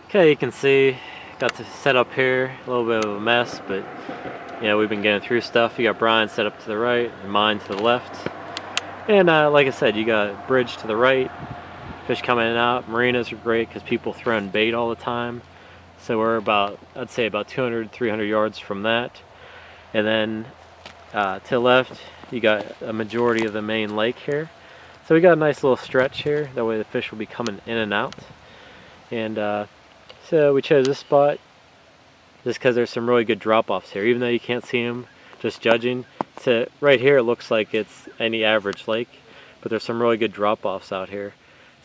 Okay, you can see, got to set up here, a little bit of a mess, but yeah, we've been getting through stuff. You got Brian set up to the right, and mine to the left. And like I said, you got bridge to the right, fish coming in and out. Marinas are great because people throwing bait all the time. So we're about, I'd say about 200, 300 yards from that. And then to the left, you got a majority of the main lake here. So we got a nice little stretch here. That way the fish will be coming in and out. And so we chose this spot just because there's some really good drop-offs here. Even though you can't see them just judging. So right here it looks like it's any average lake, but there's some really good drop-offs out here.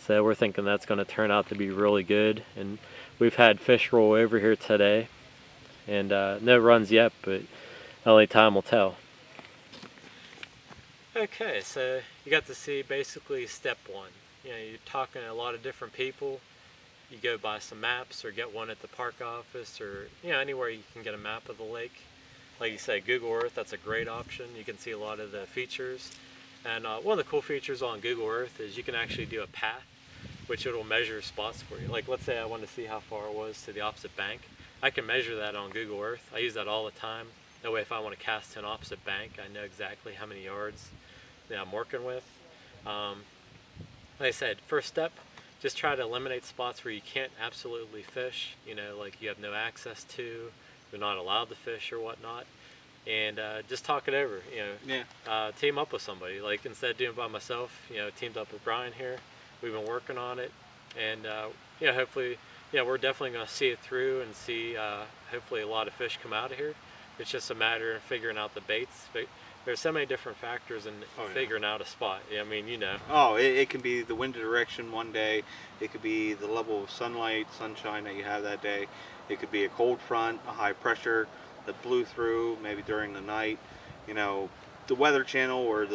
So we're thinking that's going to turn out to be really good. And we've had fish roll over here today. And no runs yet, but only time will tell. Okay, so you got to see basically step one. You know, you're talking to a lot of different people. You go buy some maps or get one at the park office, or anywhere you can get a map of the lake. Like you say, Google Earth, that's a great option. You can see a lot of the features. And one of the cool features on Google Earth is you can actually do a path, which it'll measure spots for you. Like let's say I want to see how far it was to the opposite bank. I can measure that on Google Earth. I use that all the time. That way if I want to cast to an opposite bank, I know exactly how many yards that I'm working with. Like I said, first step, just try to eliminate spots where you can't absolutely fish, like you have no access to, you're not allowed to fish or whatnot. And just talk it over, team up with somebody. Like instead of doing it by myself, teamed up with Brian here. We've been working on it, and hopefully, we're definitely going to see it through and see hopefully a lot of fish come out of here. It's just a matter of figuring out the baits. But there's so many different factors in figuring out a spot. I mean, Oh, it can be the wind direction one day. It could be the level of sunshine that you have that day. It could be a cold front, a high pressure that blew through maybe during the night. The Weather Channel or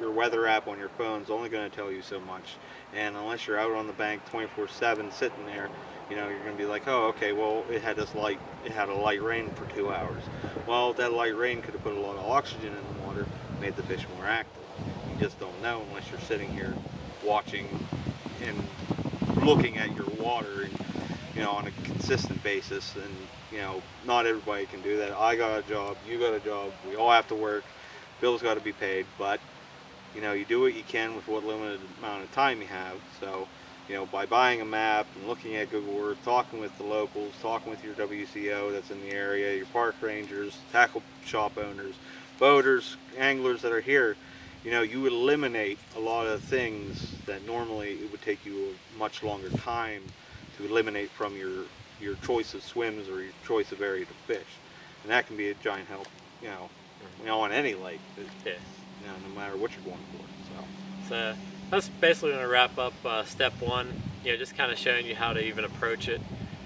your weather app on your phone is only going to tell you so much. And unless you're out on the bank 24/7 sitting there, you're going to be like, oh, okay, well, it had a light rain for 2 hours. Well, that light rain could have put a lot of oxygen in the water, made the fish more active. You just don't know unless you're sitting here watching and looking at your water, on a consistent basis. And not everybody can do that. I got a job, you got a job, we all have to work, bills got to be paid, but you do what you can with what limited amount of time you have. So by buying a map and looking at Google Earth, talking with the locals, talking with your WCO that's in the area, your park rangers, tackle shop owners, boaters, anglers that are here, you eliminate a lot of things that normally it would take you a much longer time to eliminate from your choice of swims or your choice of area to fish. And that can be a giant help, on any lake, no matter what you're going for. So that's basically going to wrap up step one, just kind of showing you how to even approach it.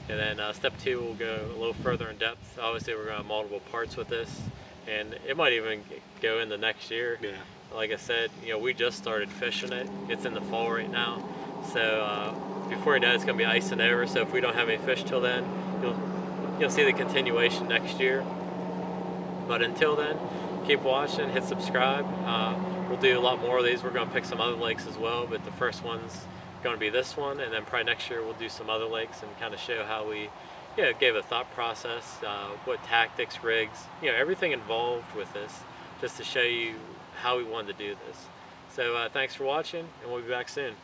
And then step two will go a little further in depth. Obviously we're going to have multiple parts with this, and it might even go into next year. Yeah. Like I said, we just started fishing it. It's in the fall right now. So before you know it, it's going to be icing over. So if we don't have any fish till then, you'll see the continuation next year. But until then, keep watching, hit subscribe. We'll do a lot more of these. We're going to pick some other lakes as well, but the first one's going to be this one, and then probably next year we'll do some other lakes and kind of show how we gave a thought process, what tactics, rigs, everything involved with this, just to show you how we wanted to do this. So thanks for watching, and we'll be back soon.